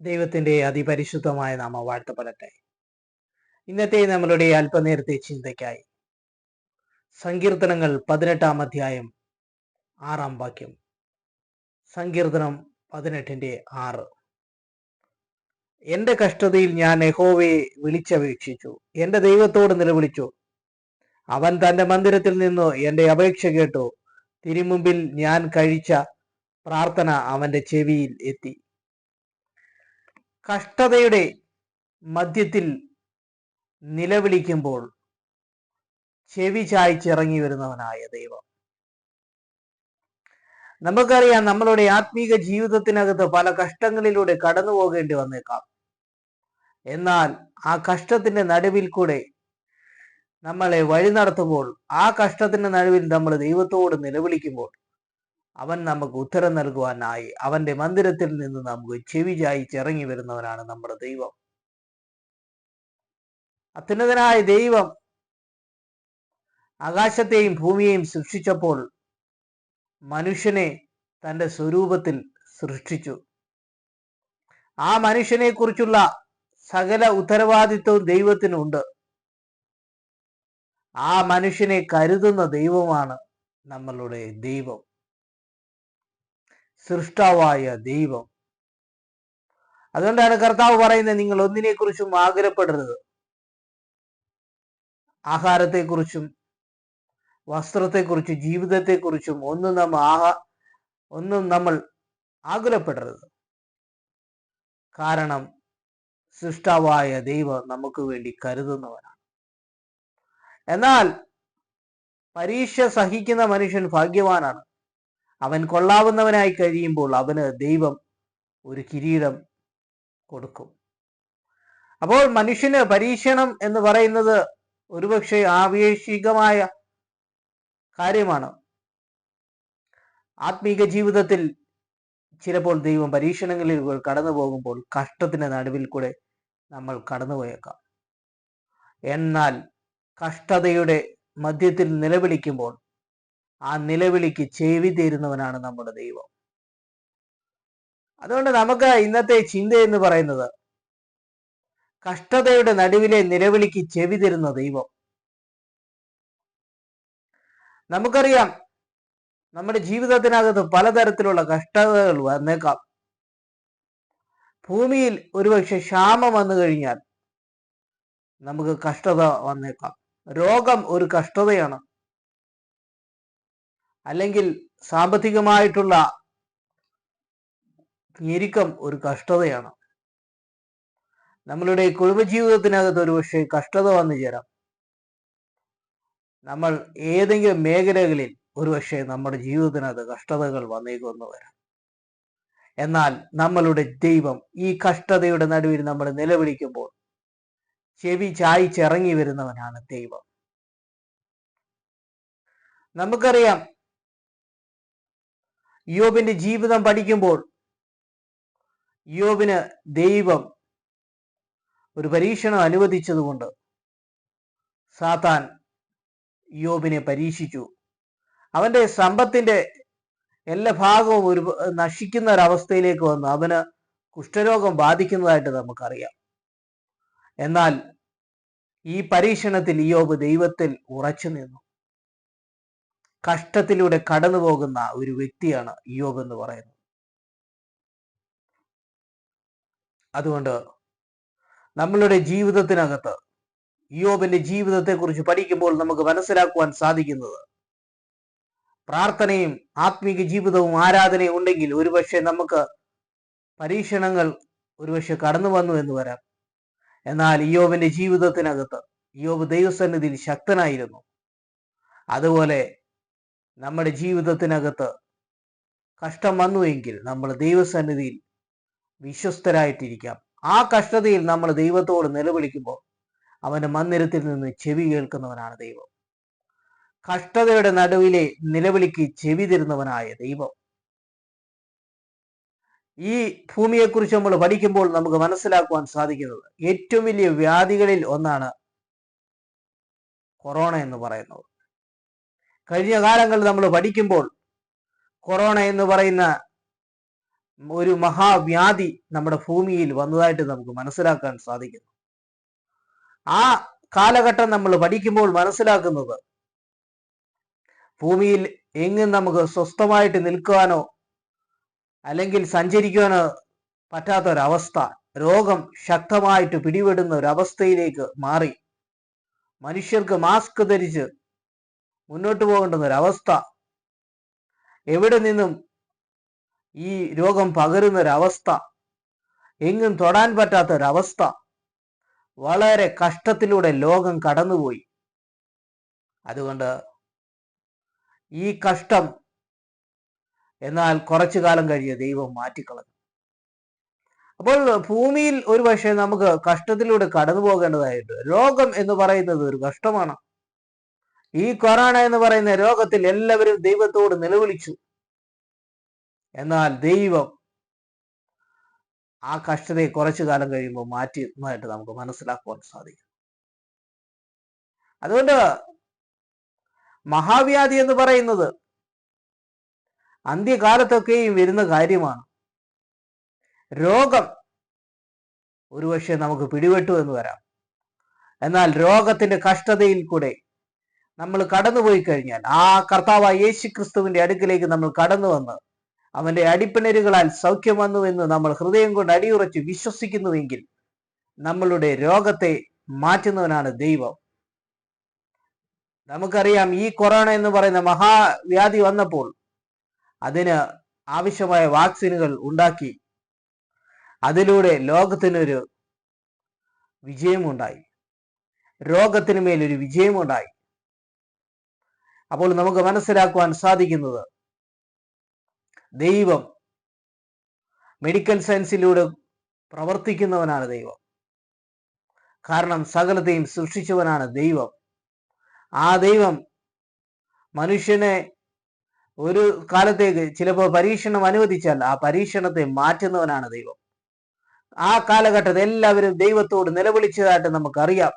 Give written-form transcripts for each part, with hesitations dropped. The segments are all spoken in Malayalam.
ദൈവത്തിന്റെ അതിപരിശുദ്ധമായ നാമം വാഴ്ത്തപ്പെടട്ടെ. ഇന്നത്തെ നമ്മളുടെ അല്പനേരത്തെ ചിന്തയ്ക്കായി സങ്കീർത്തനങ്ങൾ 18 അധ്യായം 6 വാക്യം. സങ്കീർത്തനം 18:6. എന്റെ കഷ്ടതയിൽ ഞാൻ യഹോവയെ വിളിച്ചപേക്ഷിച്ചു, എന്റെ ദൈവത്തോട് നിലവിളിച്ചു. അവൻ തന്റെ മന്ദിരത്തിൽ നിന്ന് എന്റെ അപേക്ഷ കേട്ടു. തിരുമുമ്പിൽ ഞാൻ കഴിച്ച പ്രാർത്ഥന അവന്റെ ചെവിയിൽ എത്തി. കഷ്ടതയുടെ മധ്യത്തിൽ നിലവിളിക്കുമ്പോൾ ചെവി ചായ്ച്ചിറങ്ങി വരുന്നവനായ ദൈവം. നമുക്കറിയാം, നമ്മളുടെ ആത്മീക ജീവിതത്തിനകത്ത് പല കഷ്ടങ്ങളിലൂടെ കടന്നു പോകേണ്ടി വന്നേക്കാം. എന്നാൽ ആ കഷ്ടത്തിന്റെ നടുവിൽ കൂടെ നമ്മളെ വഴി നടത്തുമ്പോൾ, ആ കഷ്ടത്തിന്റെ നടുവിൽ നമ്മൾ ദൈവത്തോട് നിലവിളിക്കുമ്പോൾ അവൻ നമുക്ക് ഉത്തരം നൽകുവാനായി അവന്റെ മന്ദിരത്തിൽ നിന്ന് നമുക്ക് ചെവി ചായ്ച്ചിറങ്ങി വരുന്നവനാണ് നമ്മുടെ ദൈവം. അത്യുന്നതനായ ദൈവം ആകാശത്തെയും ഭൂമിയെയും സൃഷ്ടിച്ചപ്പോൾ മനുഷ്യനെ തന്റെ സ്വരൂപത്തിൽ സൃഷ്ടിച്ചു. ആ മനുഷ്യനെ കുറിച്ചുള്ള സകല ഉത്തരവാദിത്വവും ദൈവത്തിനുണ്ട്. ആ മനുഷ്യനെ കരുതുന്ന ദൈവമാണ് നമ്മളുടെ ദൈവം, സൃഷ്ടാവായ ദൈവം. അതുകൊണ്ടാണ് കർത്താവ് പറയുന്നത്, നിങ്ങൾ ഒന്നിനെക്കുറിച്ചും ആകുലപ്പെടരുത്. ആഹാരത്തെക്കുറിച്ചും വസ്ത്രത്തെക്കുറിച്ചും ജീവിതത്തെക്കുറിച്ചും ഒന്നും നമ്മൾ ആകുലപ്പെടരുത്. കാരണം സൃഷ്ടാവായ ദൈവം നമുക്ക് വേണ്ടി കരുതുന്നവനാണ്. എന്നാൽ പരീക്ഷ സഹിക്കുന്ന മനുഷ്യൻ ഭാഗ്യവാനാണ്. അവൻ കൊള്ളാവുന്നവനായി കഴിയുമ്പോൾ അവന് ദൈവം ഒരു കിരീടം കൊടുക്കും. അപ്പോൾ മനുഷ്യന് പരീക്ഷണം എന്ന് പറയുന്നത് ഒരുപക്ഷെ ആവേശികമായ കാര്യമാണ്. ആത്മീക ജീവിതത്തിൽ ചിലപ്പോൾ ദൈവം പരീക്ഷണങ്ങളിൽ കടന്നു പോകുമ്പോൾ കഷ്ടത്തിന്റെ നടുവിൽ കൂടെ നമ്മൾ കടന്നുപോയേക്കാം. എന്നാൽ കഷ്ടതയുടെ മധ്യത്തിൽ നിലവിളിക്കുമ്പോൾ ആ നിലവിളിക്ക് ചെവി തരുന്നവനാണ് നമ്മുടെ ദൈവം. അതുകൊണ്ട് നമുക്ക് ഇന്നത്തെ ചിന്ത എന്ന് പറയുന്നത്, കഷ്ടതയുടെ നടുവിലെ നിലവിളിക്ക് ചെവി തരുന്ന ദൈവം. നമുക്കറിയാം, നമ്മുടെ ജീവിതത്തിനകത്ത് പലതരത്തിലുള്ള കഷ്ടതകൾ വന്നേക്കാം. ഭൂമിയിൽ ഒരുപക്ഷെ ക്ഷാമം വന്നു കഴിഞ്ഞാൽ നമുക്ക് കഷ്ടത വന്നേക്കാം. രോഗം ഒരു കഷ്ടതയാണ്. അല്ലെങ്കിൽ സാമ്പത്തികമായിട്ടുള്ള ഞെരുക്കം ഒരു കഷ്ടതയാണ്. നമ്മളുടെ കുടുംബജീവിതത്തിനകത്ത് ഒരുപക്ഷെ കഷ്ടത വന്നു ചേരാം. നമ്മൾ ഏതെങ്കിലും മേഖലകളിൽ ഒരുപക്ഷെ നമ്മുടെ ജീവിതത്തിനകത്ത് കഷ്ടതകൾ വന്നേക്കുമെന്ന് വരാം. എന്നാൽ നമ്മളുടെ ദൈവം ഈ കഷ്ടതയുടെ നടുവിൽ നമ്മൾ നിലവിളിക്കുമ്പോൾ ചെവി ചായ്ച്ചിറങ്ങി വരുന്നവനാണ് ദൈവം. നമുക്കറിയാം, യോബിന്റെ ജീവിതം പഠിക്കുമ്പോൾ യോബിന് ദൈവം ഒരു പരീക്ഷണം അനുവദിച്ചതുകൊണ്ട് സാത്താൻ യോബിനെ പരീക്ഷിച്ചു. അവന്റെ സമ്പത്തിന്റെ എല്ലാ ഭാഗവും നശിക്കുന്ന ഒരവസ്ഥയിലേക്ക് വന്നു. അവന് കുഷ്ഠരോഗം ബാധിക്കുന്നതായിട്ട് നമുക്കറിയാം. എന്നാൽ ഈ പരീക്ഷണത്തിൽ യോബ് ദൈവത്തിൽ ഉറച്ചു നിന്നു. കഷ്ടത്തിലൂടെ കടന്നു പോകുന്ന ഒരു വ്യക്തിയാണ് യോബ് എന്ന് പറയുന്നത്. അതുകൊണ്ട് നമ്മളുടെ ജീവിതത്തിനകത്ത് യോബിന്റെ ജീവിതത്തെക്കുറിച്ച് പഠിക്കുമ്പോൾ നമുക്ക് മനസ്സിലാക്കുവാൻ സാധിക്കുന്നത്, പ്രാർത്ഥനയും ആത്മീക ജീവിതവും ആരാധനയും ഉണ്ടെങ്കിൽ ഒരുപക്ഷെ നമുക്ക് പരീക്ഷണങ്ങൾ ഒരുപക്ഷെ കടന്നു വന്നു എന്ന് വരാം. എന്നാൽ യോബിന്റെ ജീവിതത്തിനകത്ത് യോബ് ദൈവസന്നിധിയിൽ ശക്തനായിരുന്നു. അതുപോലെ നമ്മുടെ ജീവിതത്തിനകത്ത് കഷ്ടം വന്നുവെങ്കിൽ നമ്മൾ ദൈവസന്നിധിയിൽ വിശ്വസ്തരായിട്ടിരിക്കാം. ആ കഷ്ടതയിൽ നമ്മൾ ദൈവത്തോട് നിലവിളിക്കുമ്പോൾ അവന്റെ മന്ദിരത്തിൽ നിന്ന് ചെവി കേൾക്കുന്നവനാണ് ദൈവം. കഷ്ടതയുടെ നടുവിലെ നിലവിളിക്ക് ചെവി തരുന്നവനായ ദൈവം. ഈ ഭൂമിയെക്കുറിച്ച് നമ്മൾ പഠിക്കുമ്പോൾ നമുക്ക് മനസ്സിലാക്കുവാൻ സാധിക്കുന്നത്, ഏറ്റവും വലിയ വ്യാധികളിൽ ഒന്നാണ് കൊറോണ എന്ന് പറയുന്നത്. കഴിഞ്ഞ കാലങ്ങളിൽ നമ്മൾ പഠിക്കുമ്പോൾ കൊറോണ എന്ന് പറയുന്ന ഒരു മഹാവ്യാധി നമ്മുടെ ഭൂമിയിൽ വന്നതായിട്ട് നമുക്ക് മനസ്സിലാക്കാൻ സാധിക്കുന്നു. ആ കാലഘട്ടം നമ്മൾ പഠിക്കുമ്പോൾ മനസ്സിലാക്കുന്നത്, ഭൂമിയിൽ എങ്ങും നമുക്ക് സ്വസ്ഥമായിട്ട് നിൽക്കുവാനോ അല്ലെങ്കിൽ സഞ്ചരിക്കുവാനോ പറ്റാത്തൊരവസ്ഥ, രോഗം ശക്തമായിട്ട് പിടിപെടുന്ന ഒരവസ്ഥയിലേക്ക് മാറി. മനുഷ്യർക്ക് മാസ്ക് ധരിച്ച് മുന്നോട്ട് പോകേണ്ടുന്ന ഒരവസ്ഥ, എവിടെ നിന്നും ഈ രോഗം പകരുന്ന ഒരവസ്ഥ, എങ്ങും തൊടാൻ പറ്റാത്ത ഒരവസ്ഥ, വളരെ കഷ്ടത്തിലൂടെ ലോകം കടന്നുപോയി. അതുകൊണ്ട് ഈ കഷ്ടം എന്നാൽ കുറച്ചു കാലം കഴിഞ്ഞ് ദൈവം മാറ്റിക്കളഞ്ഞു. അപ്പോൾ ഭൂമിയിൽ ഒരുപക്ഷെ നമുക്ക് കഷ്ടത്തിലൂടെ കടന്നു പോകേണ്ടതായിട്ട്, രോഗം എന്ന് പറയുന്നത് ഒരു കഷ്ടമാണ്. ഈ കൊറോണ എന്ന് പറയുന്ന രോഗത്തിൽ എല്ലാവരും ദൈവത്തോട് നിലവിളിച്ചു. എന്നാൽ ദൈവം ആ കഷ്ടതയെ കുറച്ചു കാലം കഴിയുമ്പോൾ മാറ്റിയതായിട്ട് നമുക്ക് മനസ്സിലാക്കുവാൻ സാധിക്കും. അതുകൊണ്ട് മഹാവ്യാധി എന്ന് പറയുന്നത് അന്ത്യകാലത്തൊക്കെയും വരുന്ന കാര്യമാണ്. രോഗം ഒരുപക്ഷെ നമുക്ക് പിടിപെട്ടു എന്ന് വരാം. എന്നാൽ രോഗത്തിന്റെ കഷ്ടതയിൽ കൂടെ നമ്മൾ കടന്നുപോയി കഴിഞ്ഞാൽ, ആ കർത്താവായ യേശു ക്രിസ്തുവിന്റെ അടുക്കിലേക്ക് നമ്മൾ കടന്നു വന്ന് അവന്റെ അടിപ്പിണരുകളാൽ സൗഖ്യം വന്നു എന്ന് നമ്മൾ ഹൃദയം കൊണ്ട് അടിയുറച്ച് വിശ്വസിക്കുന്നുവെങ്കിൽ, നമ്മളുടെ രോഗത്തെ മാറ്റുന്നവനാണ് ദൈവം. നമുക്കറിയാം, ഈ കൊറോണ എന്ന് പറയുന്ന മഹാവ്യാധി വന്നപ്പോൾ അതിന് ആവശ്യമായ വാക്സിനുകൾ ഉണ്ടാക്കി. അതിലൂടെ ലോകത്തിനൊരു വിജയമുണ്ടായി, രോഗത്തിന് മേലൊരു വിജയമുണ്ടായി. അപ്പോൾ നമുക്ക് മനസ്സിലാക്കുവാൻ സാധിക്കുന്നത്, ദൈവം മെഡിക്കൽ സയൻസിലൂടെ പ്രവർത്തിക്കുന്നവനാണ് ദൈവം. കാരണം സകലത്തെയും സൃഷ്ടിച്ചവനാണ് ദൈവം. ആ ദൈവം മനുഷ്യനെ ഒരു കാലത്തേക്ക് ചിലപ്പോൾ പരീക്ഷണം അനുവദിച്ചാൽ ആ പരീക്ഷണത്തെ മാറ്റുന്നവനാണ് ദൈവം. ആ കാലഘട്ടത്തിൽ എല്ലാവരും ദൈവത്തോട് നിലവിളിച്ചതായിട്ട് നമുക്കറിയാം.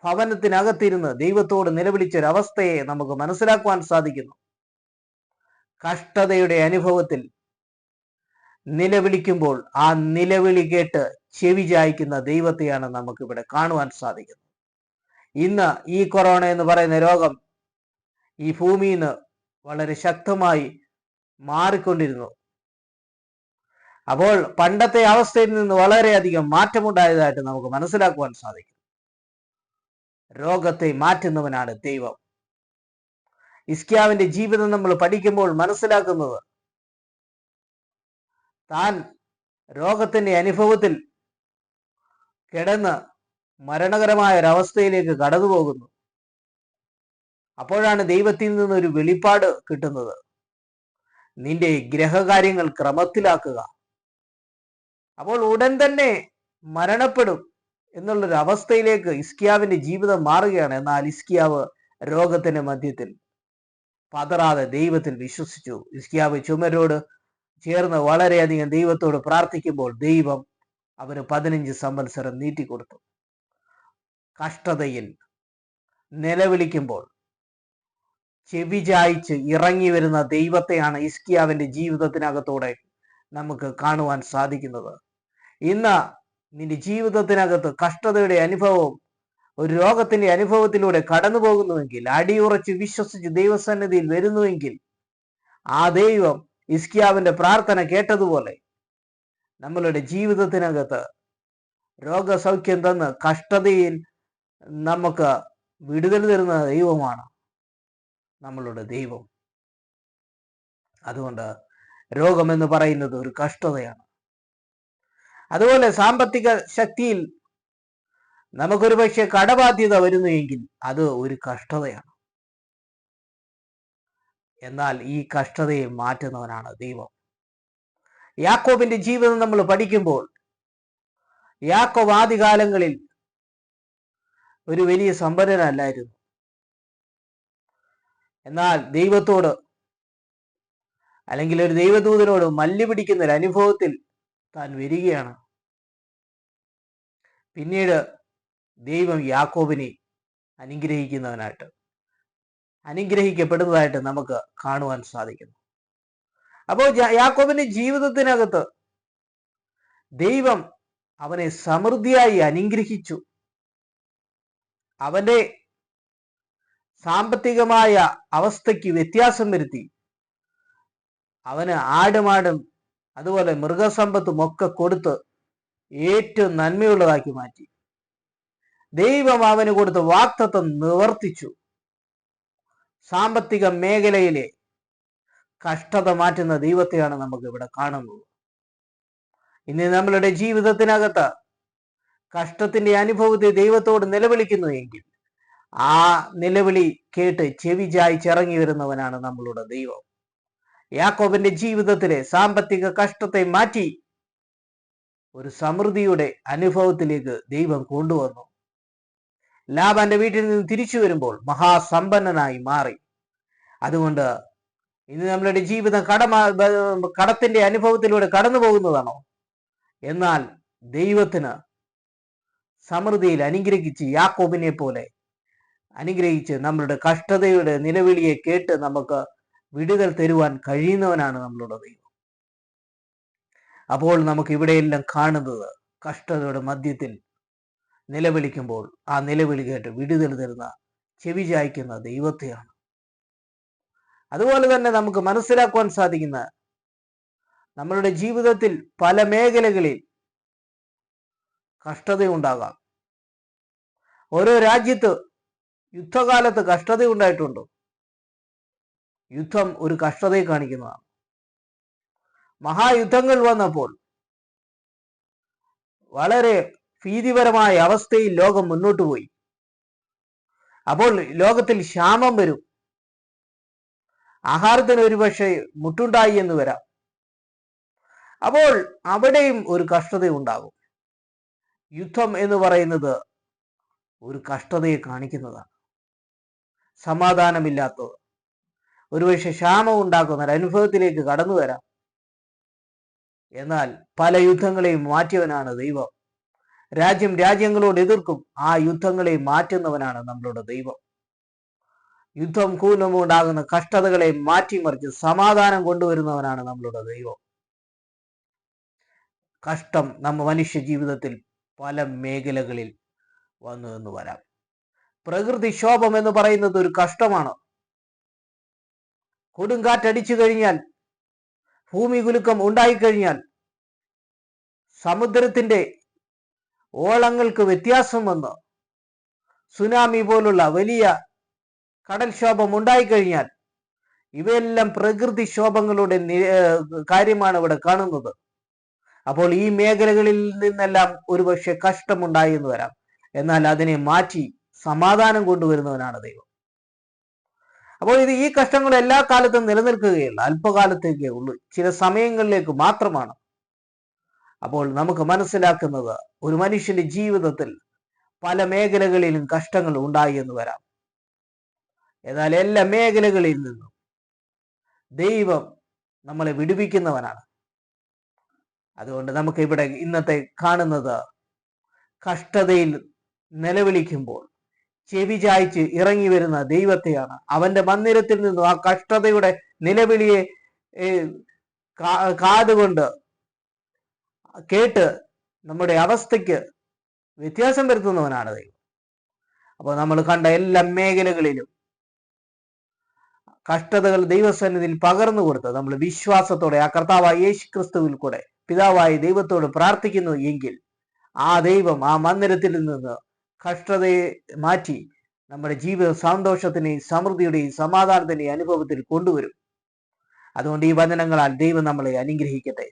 ഭവനത്തിനകത്തിരുന്ന് ദൈവത്തോട് നിലവിളിച്ചൊരവസ്ഥയെ നമുക്ക് മനസ്സിലാക്കുവാൻ സാധിക്കുന്നു. കഷ്ടതയുടെ അനുഭവത്തിൽ നിലവിളിക്കുമ്പോൾ ആ നിലവിളി കേട്ട് ചെവി ചായ്ക്കുന്ന ദൈവത്തെയാണ് നമുക്കിവിടെ കാണുവാൻ സാധിക്കുന്നത്. ഇന്ന് ഈ കൊറോണ എന്ന് പറയുന്ന രോഗം ഈ ഭൂമിയിൽ നിന്ന് വളരെ ശക്തമായി മാറിക്കൊണ്ടിരുന്നു. അപ്പോൾ പണ്ടത്തെ അവസ്ഥയിൽ നിന്ന് വളരെയധികം മാറ്റമുണ്ടായതായിട്ട് നമുക്ക് മനസ്സിലാക്കുവാൻ സാധിക്കും. രോഗത്തെ മാറ്റുന്നവനാണ് ദൈവം. ഹിസ്കിയാവിന്റെ ജീവിതം നമ്മൾ പഠിക്കുമ്പോൾ മനസ്സിലാക്കുന്നത്, താൻ രോഗത്തിന്റെ അനുഭവത്തിൽ കിടന്ന് മരണകരമായ ഒരവസ്ഥയിലേക്ക് കടന്നു പോകുന്നു. അപ്പോഴാണ് ദൈവത്തിൽ നിന്നൊരു വെളിപ്പാട് കിട്ടുന്നത്, നിന്റെ ഗ്രഹകാര്യങ്ങൾ ക്രമത്തിലാക്കുക. അപ്പോൾ ഉടൻ തന്നെ മരണപ്പെടും എന്നുള്ളൊരു അവസ്ഥയിലേക്ക് ഹിസ്കിയാവിന്റെ ജീവിതം മാറുകയാണ്. എന്നാൽ ഹിസ്കിയാവ് രോഗത്തിന്റെ മധ്യത്തിൽ പതറാതെ ദൈവത്തിൽ വിശ്വസിച്ചു. ഹിസ്കിയാവ് ചുമരോട് ചേർന്ന് വളരെയധികം ദൈവത്തോട് പ്രാർത്ഥിക്കുമ്പോൾ ദൈവം അവന് 15 സംവത്സരം നീട്ടിക്കൊടുത്തു. കഷ്ടതയിൽ നിലവിളിക്കുമ്പോൾ ചെവി ചായ്ച്ച് ഇറങ്ങി വരുന്ന ദൈവത്തെയാണ് ഹിസ്കിയാവിന്റെ ജീവിതത്തിനകത്തൂടെ നമുക്ക് കാണുവാൻ സാധിക്കുന്നത്. ഇന്ന് നിന്റെ ജീവിതത്തിനകത്ത് കഷ്ടതയുടെ അനുഭവവും ഒരു രോഗത്തിന്റെ അനുഭവത്തിലൂടെ കടന്നു പോകുന്നുവെങ്കിൽ, അടിയുറച്ച് വിശ്വസിച്ച് ദൈവസന്നിധിയിൽ വരുന്നുവെങ്കിൽ, ആ ദൈവം ഹിസ്കിയാവിന്റെ പ്രാർത്ഥന കേട്ടതുപോലെ നമ്മളുടെ ജീവിതത്തിനകത്ത് രോഗസൗഖ്യം തന്ന് കഷ്ടതയിൽ നമുക്ക് വിടുതൽ തരുന്ന ദൈവമാണ് നമ്മളുടെ ദൈവം. അതുകൊണ്ട് രോഗമെന്ന് പറയുന്നത് ഒരു കഷ്ടതയാണ്. അതുപോലെ സാമ്പത്തിക ശക്തിയിൽ നമുക്കൊരു പക്ഷേ കടബാധ്യത വരുന്നുവെങ്കിൽ അത് ഒരു കഷ്ടതയാണ്. എന്നാൽ ഈ കഷ്ടതയെ മാറ്റുന്നവനാണ് ദൈവം. യാക്കോബിന്റെ ജീവിതം നമ്മൾ പഠിക്കുമ്പോൾ, യാക്കോബ് ആദ്യകാലങ്ങളിൽ ഒരു വലിയ സമ്പന്നനല്ലായിരുന്നു. എന്നാൽ ദൈവത്തോട് അല്ലെങ്കിൽ ഒരു ദൈവദൂതനോട് മല്ല് പിടിക്കുന്ന ഒരു അനുഭവത്തിൽ താൻ വരികയാണ്. പിന്നീട് ദൈവം യാക്കോബിനെ അനുഗ്രഹിക്കുന്നവനായിട്ട്, അനുഗ്രഹിക്കപ്പെടുന്നതായിട്ട് നമുക്ക് കാണുവാൻ സാധിക്കുന്നു. അപ്പോൾ യാക്കോബിന്റെ ജീവിതത്തിനകത്ത് ദൈവം അവനെ സമൃദ്ധിയായി അനുഗ്രഹിച്ചു. അവന്റെ സാമ്പത്തികമായ അവസ്ഥയ്ക്ക് വ്യത്യാസം വരുത്തി. അവന് ആടുമാടും അതുപോലെ മൃഗസമ്പത്തും ഒക്കെ കൊടുത്ത് ഏറ്റവും നന്മയുള്ളതാക്കി മാറ്റി. ദൈവം അവന് കൊടുത്ത വാഗ്ദത്തം നിവർത്തിച്ചു. സാമ്പത്തിക മേഖലയിലെ കഷ്ടത മാറ്റുന്ന ദൈവത്തെയാണ് നമുക്ക് ഇവിടെ കാണുന്നത്. ഇനി നമ്മളുടെ ജീവിതത്തിനകത്ത് കഷ്ടത്തിന്റെ അനുഭവത്തെ ദൈവത്തോട് നിലവിളിക്കുന്നു എങ്കിൽ ആ നിലവിളി കേട്ട് ചെവി ചായ്ച്ചിറങ്ങി വരുന്നവനാണ് നമ്മളുടെ ദൈവം. യാക്കോബിന്റെ ജീവിതത്തിലെ സാമ്പത്തിക കഷ്ടത്തെ മാറ്റി ഒരു സമൃദ്ധിയുടെ അനുഭവത്തിലേക്ക് ദൈവം കൊണ്ടുവന്നു. ലാബാന്റെ വീട്ടിൽ നിന്ന് തിരിച്ചു വരുമ്പോൾ മഹാസമ്പന്നനായി മാറി. അതുകൊണ്ട് ഇന്ന് നമ്മളുടെ ജീവിതം കടത്തിന്റെ അനുഭവത്തിലൂടെ കടന്നു പോകുന്നതാണോ? എന്നാൽ ദൈവത്തിന് സമൃദ്ധിയിൽ അനുഗ്രഹിച്ച് യാക്കോബിനെ പോലെ അനുഗ്രഹിച്ച് നമ്മളുടെ കഷ്ടതയുടെ നിലവിളിയെ കേട്ട് നമുക്ക് വിടുതൽ തരുവാൻ കഴിയുന്നവനാണ് നമ്മളുടെ ദൈവം. അപ്പോൾ നമുക്ക് ഇവിടെയെല്ലാം കാണുന്നത് കഷ്ടതയുടെ മധ്യത്തിൽ നിലവിളിക്കുമ്പോൾ ആ നിലവിളി കേട്ട് വിടുതൽ തരുന്ന ചെവി ചായ്ക്കുന്ന ദൈവത്തെയാണ്. അതുപോലെ തന്നെ നമുക്ക് മനസ്സിലാക്കുവാൻ സാധിക്കുന്ന നമ്മളുടെ ജീവിതത്തിൽ പല മേഖലകളിൽ കഷ്ടതയുണ്ടാകാം. ഓരോ രാജ്യത്ത് യുദ്ധകാലത്ത് കഷ്ടതയുണ്ടായിട്ടുണ്ട്. യുദ്ധം ഒരു കഷ്ടതയെ കാണിക്കുന്നതാണ്. മഹായുദ്ധങ്ങൾ വന്നപ്പോൾ വളരെ ഭീതിപരമായ അവസ്ഥയിൽ ലോകം മുന്നോട്ട് പോയി. അപ്പോൾ ലോകത്തിൽ ക്ഷാമം വരും. ആഹാരത്തിന് ഒരുപക്ഷെ മുട്ടുണ്ടായി എന്ന് വരാം. അപ്പോൾ അവിടെയും ഒരു കഷ്ടത ഉണ്ടാകും. യുദ്ധം എന്ന് പറയുന്നത് ഒരു കഷ്ടതയെ കാണിക്കുന്നതാണ്. സമാധാനമില്ലാത്തത്, ഒരുപക്ഷെ ക്ഷാമം ഉണ്ടാക്കുന്ന ഒരു അനുഭവത്തിലേക്ക് കടന്നു വരാം. എന്നാൽ പല യുദ്ധങ്ങളെയും മാറ്റിയവനാണ് ദൈവം. രാജ്യങ്ങളോട് എതിർക്കും ആ യുദ്ധങ്ങളെ മാറ്റുന്നവനാണ് നമ്മളുടെ ദൈവം. യുദ്ധം കൂലമുണ്ടാകുന്ന കഷ്ടതകളെ മാറ്റിമറിച്ച് സമാധാനം കൊണ്ടുവരുന്നവനാണ് നമ്മളുടെ ദൈവം. കഷ്ടം മനുഷ്യ ജീവിതത്തിൽ പല മേഖലകളിൽ വന്നു എന്ന് വരാം. പ്രകൃതിക്ഷോഭം എന്ന് പറയുന്നത് ഒരു കഷ്ടമാണ്. കൊടുങ്കാറ്റടിച്ചു കഴിഞ്ഞാൽ, ഭൂമി കുലുക്കം ഉണ്ടായിക്കഴിഞ്ഞാൽ, സമുദ്രത്തിന്റെ ഓളങ്ങൾക്ക് വ്യത്യാസം വന്ന് സുനാമി പോലുള്ള വലിയ കടൽക്ഷോഭം ഉണ്ടായിക്കഴിഞ്ഞാൽ ഇവയെല്ലാം പ്രകൃതിക്ഷോഭങ്ങളുടെ കാര്യമാണ് ഇവിടെ കാണുന്നത്. അപ്പോൾ ഈ മേഖലകളിൽ നിന്നെല്ലാം ഒരുപക്ഷെ കഷ്ടമുണ്ടായി എന്ന് വരാം. എന്നാൽ അതിനെ മാറ്റി സമാധാനം കൊണ്ടുവരുന്നവനാണ് ദൈവം. അപ്പോൾ ഈ കഷ്ടങ്ങൾ എല്ലാ കാലത്തും നിലനിൽക്കുകയില്ല, അല്പകാലത്തേക്കേ ഉള്ളൂ, ചില സമയങ്ങളിലേക്ക് മാത്രമാണ്. അപ്പോൾ നമുക്ക് മനസ്സിലാക്കുന്നത് ഒരു മനുഷ്യന്റെ ജീവിതത്തിൽ പല മേഖലകളിലും കഷ്ടങ്ങൾ ഉണ്ടായി എന്ന് വരാം. എന്നാൽ എല്ലാ മേഖലകളിൽ നിന്നും ദൈവം നമ്മളെ വിടുവിക്കുന്നവനാണ്. അതുകൊണ്ട് നമുക്ക് ഇവിടെ ഇന്നത്തെ കാണുന്നത് കഷ്ടതയിൽ നിലവിളിക്കുമ്പോൾ ചെവി ചായ്ച്ച് ഇറങ്ങി വരുന്ന ദൈവത്തെയാണ്. അവന്റെ മന്ദിരത്തിൽ നിന്നും ആ കഷ്ടതയുടെ നിലവിളിയെ കാതുകൊണ്ട് കേട്ട് നമ്മുടെ അവസ്ഥയ്ക്ക് വ്യത്യാസം വരുത്തുന്നവനാണ് ദൈവം. അപ്പോൾ നമ്മൾ കണ്ട എല്ലാ മേഖലകളിലും കഷ്ടതകൾ ദൈവസന്നിധിയിൽ പകർന്നു കൊടുത്ത് നമ്മൾ വിശ്വാസത്തോടെ ആ കർത്താവായ യേശു ക്രിസ്തുവിൽ കൂടെ പിതാവായ ദൈവത്തോട് പ്രാർത്ഥിക്കുന്നു എങ്കിൽ ആ ദൈവം ആ മന്ദിരത്തിൽ നിന്ന് കഷ്ടതയെ മാറ്റി നമ്മുടെ ജീവിത സന്തോഷത്തിനെയും സമൃദ്ധിയുടെയും സമാധാനത്തിന്റെയും അനുഭവത്തിൽ കൊണ്ടുവരും. അതുകൊണ്ട് ഈ വചനങ്ങളാൽ ദൈവം നമ്മളെ അനുഗ്രഹിക്കട്ടെ.